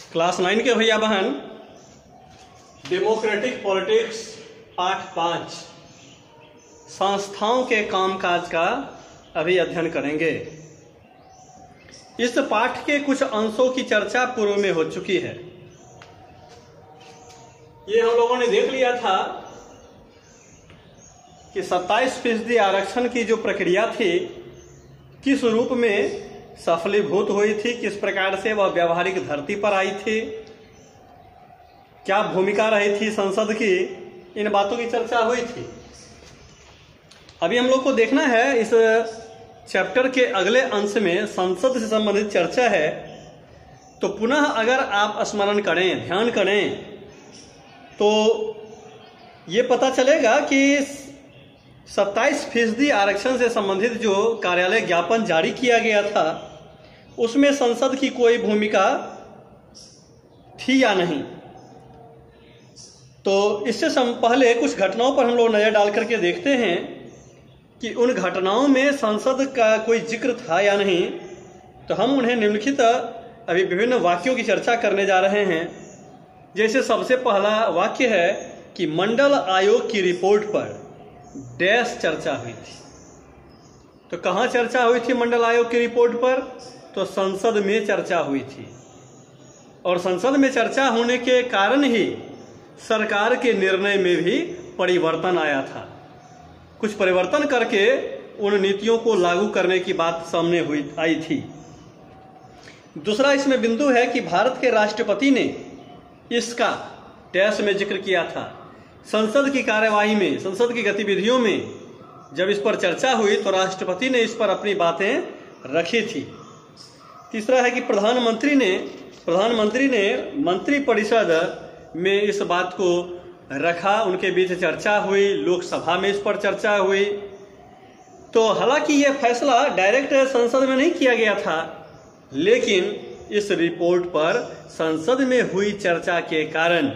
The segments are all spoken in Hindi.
क्लास 9 के भैया बहन, डेमोक्रेटिक पॉलिटिक्स पाठ 5 संस्थाओं के कामकाज का अभी अध्ययन करेंगे। इस पाठ के कुछ अंशों की चर्चा पूर्व में हो चुकी है। ये हम लोगों ने देख लिया था कि 27% आरक्षण की जो प्रक्रिया थी किस रूप में सफलीभूत हुई थी, किस प्रकार से वह व्यावहारिक धरती पर आई थी, क्या भूमिका रही थी संसद की, इन बातों की चर्चा हुई थी। अभी हम लोग को देखना है इस चैप्टर के अगले अंश में संसद से संबंधित चर्चा है। तो पुनः अगर आप स्मरण करें, ध्यान करें, तो ये पता चलेगा कि 27% आरक्षण से संबंधित जो कार्यालय ज्ञापन जारी किया गया था उसमें संसद की कोई भूमिका थी या नहीं। तो इससे पहले कुछ घटनाओं पर हम लोग नजर डाल करके देखते हैं कि उन घटनाओं में संसद का कोई जिक्र था या नहीं। तो हम उन्हें निम्नलिखित अभी विभिन्न वाक्यों की चर्चा करने जा रहे हैं। जैसे सबसे पहला वाक्य है कि मंडल आयोग की रिपोर्ट पर डैश चर्चा हुई थी। तो कहाँ चर्चा हुई थी मंडल आयोग की रिपोर्ट पर? तो संसद में चर्चा हुई थी, और संसद में चर्चा होने के कारण ही सरकार के निर्णय में भी परिवर्तन आया था। कुछ परिवर्तन करके उन नीतियों को लागू करने की बात सामने आई थी। दूसरा इसमें बिंदु है कि भारत के राष्ट्रपति ने इसका डैश में जिक्र किया था। संसद की कार्यवाही में, संसद की गतिविधियों में जब इस पर चर्चा हुई तो राष्ट्रपति ने इस पर अपनी बातें रखी थी। तीसरा है कि प्रधानमंत्री ने मंत्रिपरिषद में इस बात को रखा, उनके बीच चर्चा हुई, लोकसभा में इस पर चर्चा हुई। तो हालांकि यह फैसला डायरेक्ट संसद में नहीं किया गया था, लेकिन इस रिपोर्ट पर संसद में हुई चर्चा के कारण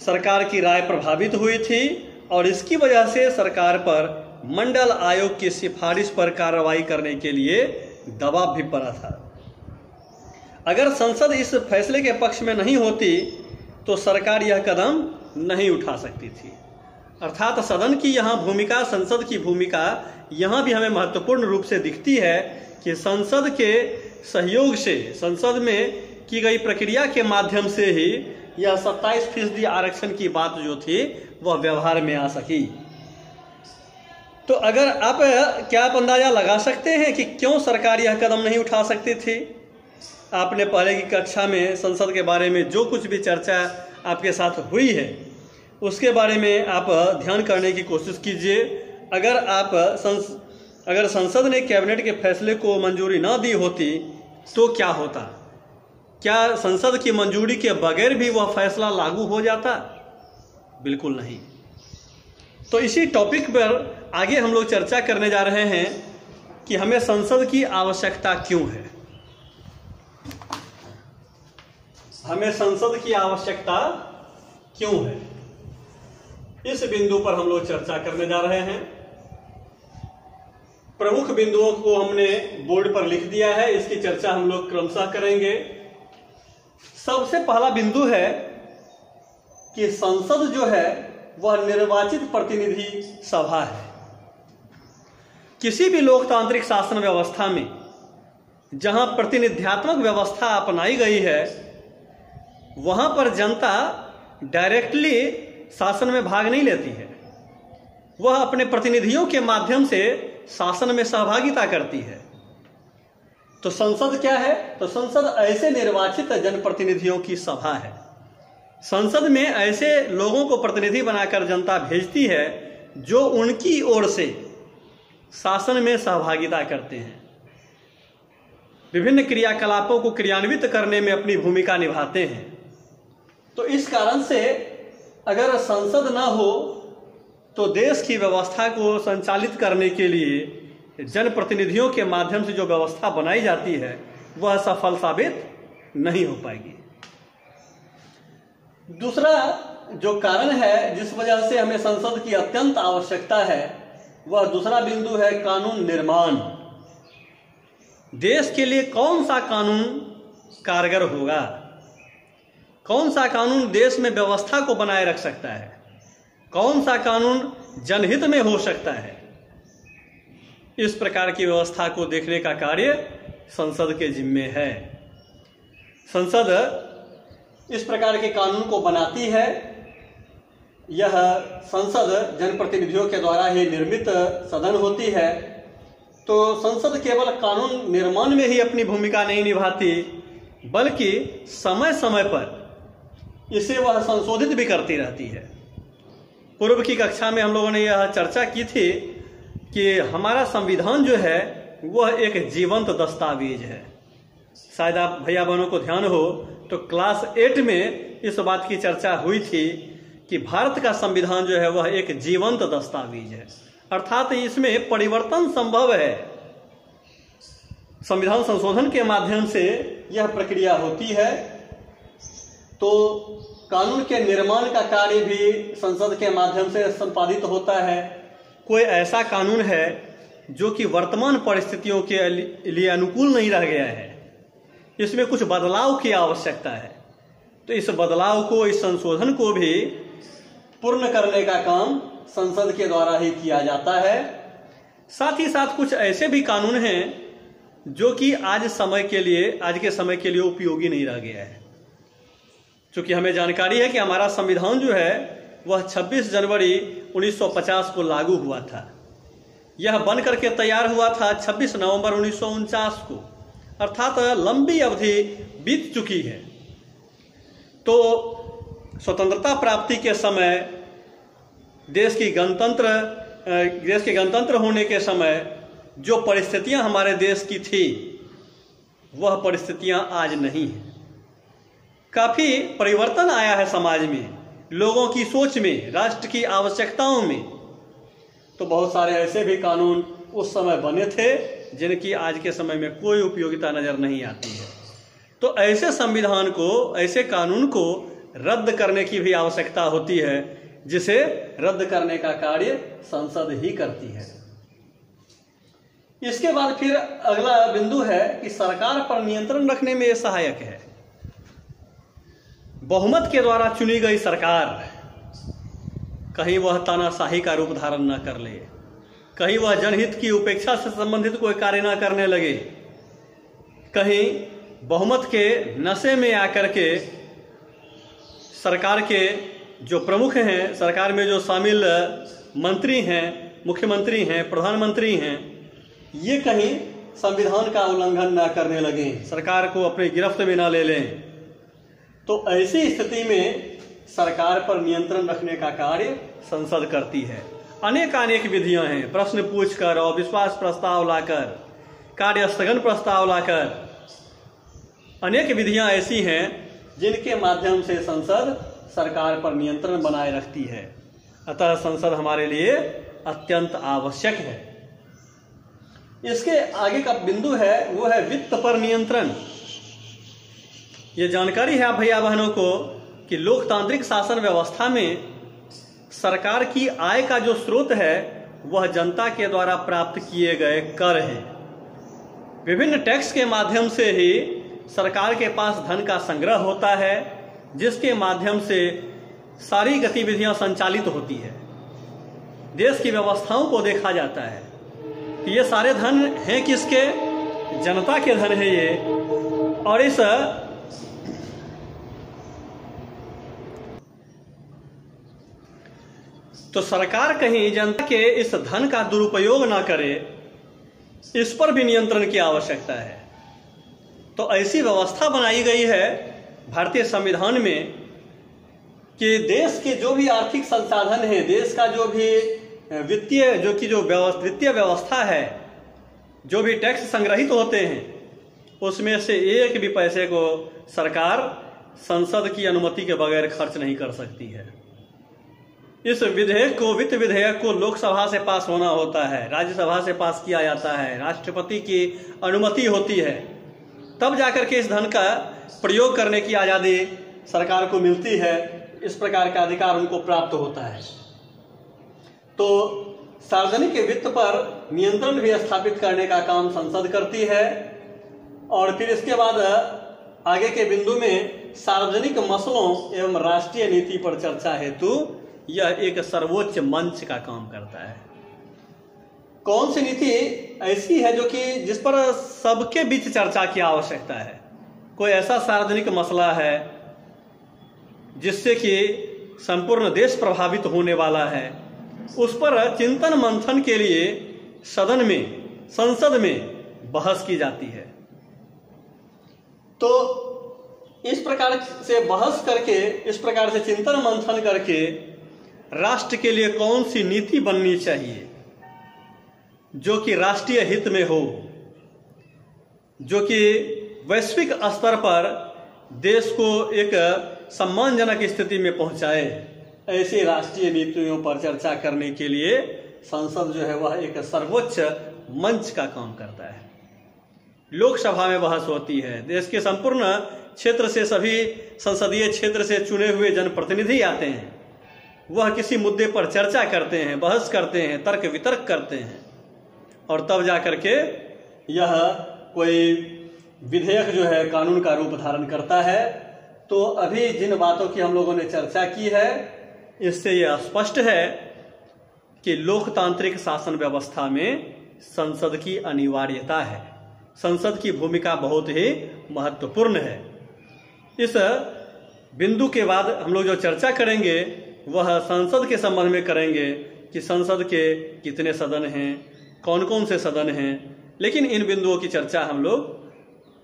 सरकार की राय प्रभावित हुई थी, और इसकी वजह से सरकार पर मंडल आयोग की सिफारिश पर कार्रवाई करने के लिए दबाव भी पड़ा था। अगर संसद इस फैसले के पक्ष में नहीं होती तो सरकार यह कदम नहीं उठा सकती थी। अर्थात सदन की यहाँ भूमिका, संसद की भूमिका यहाँ भी हमें महत्वपूर्ण रूप से दिखती है कि संसद के सहयोग से, संसद में की गई प्रक्रिया के माध्यम से ही यह 27% आरक्षण की बात जो थी वह व्यवहार में आ सकी। तो अगर क्या आप अंदाजा लगा सकते हैं कि क्यों सरकार यह कदम नहीं उठा सकती थी? आपने पहले की कक्षा में संसद के बारे में जो कुछ भी चर्चा आपके साथ हुई है उसके बारे में आप ध्यान करने की कोशिश कीजिए। अगर संसद ने कैबिनेट के फैसले को मंजूरी न दी होती तो क्या होता? क्या संसद की मंजूरी के बगैर भी वह फैसला लागू हो जाता? बिल्कुल नहीं। तो इसी टॉपिक पर आगे हम लोग चर्चा करने जा रहे हैं कि हमें संसद की आवश्यकता क्यों है। हमें संसद की आवश्यकता क्यों है, इस बिंदु पर हम लोग चर्चा करने जा रहे हैं। प्रमुख बिंदुओं को हमने बोर्ड पर लिख दिया है, इसकी चर्चा हम लोग क्रमशः करेंगे। सबसे पहला बिंदु है कि संसद जो है वह निर्वाचित प्रतिनिधि सभा है। किसी भी लोकतांत्रिक शासन व्यवस्था में जहां प्रतिनिध्यात्मक व्यवस्था अपनाई गई है वहां पर जनता डायरेक्टली शासन में भाग नहीं लेती है, वह अपने प्रतिनिधियों के माध्यम से शासन में सहभागिता करती है। तो संसद क्या है? तो संसद ऐसे निर्वाचित जनप्रतिनिधियों की सभा है। संसद में ऐसे लोगों को प्रतिनिधि बनाकर जनता भेजती है जो उनकी ओर से शासन में सहभागिता करते हैं, विभिन्न क्रियाकलापों को क्रियान्वित करने में अपनी भूमिका निभाते हैं। तो इस कारण से अगर संसद ना हो तो देश की व्यवस्था को संचालित करने के लिए जनप्रतिनिधियों के माध्यम से जो व्यवस्था बनाई जाती है वह सफल साबित नहीं हो पाएगी। दूसरा जो कारण है जिस वजह से हमें संसद की अत्यंत आवश्यकता है वह दूसरा बिंदु है कानून निर्माण। देश के लिए कौन सा कानून कारगर होगा, कौन सा कानून देश में व्यवस्था को बनाए रख सकता है, कौन सा कानून जनहित में हो सकता है, इस प्रकार की व्यवस्था को देखने का कार्य संसद के जिम्मे है। संसद इस प्रकार के कानून को बनाती है। यह संसद जनप्रतिनिधियों के द्वारा ही निर्मित सदन होती है। तो संसद केवल कानून निर्माण में ही अपनी भूमिका नहीं निभाती, बल्कि समय समय पर इसे वह संशोधित भी करती रहती है। पूर्व की कक्षा में हम लोगों ने यह चर्चा की थी कि हमारा संविधान जो है वह एक जीवंत दस्तावेज है। शायद आप भैया बहनों को ध्यान हो तो क्लास 8 में इस बात की चर्चा हुई थी कि भारत का संविधान जो है वह एक जीवंत दस्तावेज है, अर्थात इसमें परिवर्तन संभव है। संविधान संशोधन के माध्यम से यह प्रक्रिया होती है। तो कानून के निर्माण का कार्य भी संसद के माध्यम से संपादित होता है। कोई ऐसा कानून है जो कि वर्तमान परिस्थितियों के लिए अनुकूल नहीं रह गया है, इसमें कुछ बदलाव की आवश्यकता है, तो इस बदलाव को, इस संशोधन को भी पूर्ण करने का काम संसद के द्वारा ही किया जाता है। साथ ही साथ कुछ ऐसे भी कानून हैं जो कि आज के समय के लिए उपयोगी नहीं रह गया है। क्योंकि हमें जानकारी है कि हमारा संविधान जो है वह 26 जनवरी 1950 को लागू हुआ था। यह बन करके तैयार हुआ था 26 नवंबर 1949 को, अर्थात लंबी अवधि बीत चुकी है। तो स्वतंत्रता प्राप्ति के समय देश के गणतंत्र होने के समय जो परिस्थितियां हमारे देश की थी वह परिस्थितियां आज नहीं हैं। काफी परिवर्तन आया है समाज में, लोगों की सोच में, राष्ट्र की आवश्यकताओं में। तो बहुत सारे ऐसे भी कानून उस समय बने थे जिनकी आज के समय में कोई उपयोगिता नजर नहीं आती है। तो ऐसे संविधान को, ऐसे कानून को रद्द करने की भी आवश्यकता होती है, जिसे रद्द करने का कार्य संसद ही करती है। इसके बाद फिर अगला बिंदु है कि सरकार पर नियंत्रण रखने में यह सहायक है। बहुमत के द्वारा चुनी गई सरकार कहीं वह तानाशाही का रूप धारण न कर ले, कहीं वह जनहित की उपेक्षा से संबंधित कोई कार्य न करने लगे, कहीं बहुमत के नशे में आकर के सरकार के जो प्रमुख हैं, सरकार में जो शामिल मंत्री हैं, मुख्यमंत्री हैं, प्रधानमंत्री हैं, ये कहीं संविधान का उल्लंघन न करने लगे, सरकार को अपने गिरफ्त में न ले लें। तो ऐसी स्थिति में सरकार पर नियंत्रण रखने का कार्य संसद करती है। अनेक विधियां हैं, प्रश्न पूछकर, अविश्वास प्रस्ताव लाकर, कार्य स्थगन प्रस्ताव लाकर, अनेक विधियां ऐसी हैं जिनके माध्यम से संसद सरकार पर नियंत्रण बनाए रखती है। अतः संसद हमारे लिए अत्यंत आवश्यक है। इसके आगे का बिंदु है वो है वित्त पर नियंत्रण। ये जानकारी है आप भैया बहनों को कि लोकतांत्रिक शासन व्यवस्था में सरकार की आय का जो स्रोत है वह जनता के द्वारा प्राप्त किए गए कर हैं। विभिन्न टैक्स के माध्यम से ही सरकार के पास धन का संग्रह होता है, जिसके माध्यम से सारी गतिविधियां संचालित होती है। देश की व्यवस्थाओं को देखा जाता है कि ये सारे धन हैं किसके? जनता के धन है ये। और इस तो सरकार कहीं जनता के इस धन का दुरुपयोग ना करे, इस पर भी नियंत्रण की आवश्यकता है। तो ऐसी व्यवस्था बनाई गई है भारतीय संविधान में कि देश के जो भी आर्थिक संसाधन है, देश का जो भी वित्तीय व्यवस्था है, जो भी टैक्स संग्रहित होते हैं, उसमें से एक भी पैसे को सरकार संसद की अनुमति के बगैर खर्च नहीं कर सकती है। इस वित्त विधेयक को लोकसभा से पास होना होता है, राज्यसभा से पास किया जाता है, राष्ट्रपति की अनुमति होती है, तब जाकर के इस धन का प्रयोग करने की आज़ादी सरकार को मिलती है। इस प्रकार का अधिकार उनको प्राप्त होता है। तो सार्वजनिक वित्त पर नियंत्रण भी स्थापित करने का काम संसद करती है। और फिर इसके बाद आगे के बिंदु में सार्वजनिक मसलों एवं राष्ट्रीय नीति पर चर्चा हेतु यह एक सर्वोच्च मंच का काम करता है। कौन सी नीति ऐसी है जो कि जिस पर सबके बीच चर्चा की आवश्यकता है? कोई ऐसा सार्वजनिक मसला है जिससे कि संपूर्ण देश प्रभावित होने वाला है, उस पर चिंतन मंथन के लिए सदन में, संसद में बहस की जाती है। तो इस प्रकार से बहस करके, इस प्रकार से चिंतन मंथन करके राष्ट्र के लिए कौन सी नीति बननी चाहिए जो कि राष्ट्रीय हित में हो, जो कि वैश्विक स्तर पर देश को एक सम्मानजनक स्थिति में पहुंचाए, ऐसी राष्ट्रीय नीतियों पर चर्चा करने के लिए संसद जो है वह एक सर्वोच्च मंच का काम करता है। लोकसभा में बहस होती है, देश के संपूर्ण क्षेत्र से, सभी संसदीय क्षेत्र से चुने हुए जनप्रतिनिधि आते हैं, वह किसी मुद्दे पर चर्चा करते हैं, बहस करते हैं, तर्क वितर्क करते हैं और तब जाकर के यह कोई विधेयक जो है कानून का रूप धारण करता है। तो अभी जिन बातों की हम लोगों ने चर्चा की है, इससे यह स्पष्ट है कि लोकतांत्रिक शासन व्यवस्था में संसद की अनिवार्यता है, संसद की भूमिका बहुत ही महत्वपूर्ण है। इस बिंदु के बाद हम लोग जो चर्चा करेंगे वह संसद के संबंध में करेंगे कि संसद के कितने सदन हैं, कौन कौन से सदन हैं, लेकिन इन बिंदुओं की चर्चा हम लोग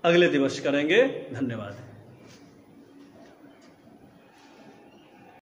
अगले दिवस करेंगे। धन्यवाद।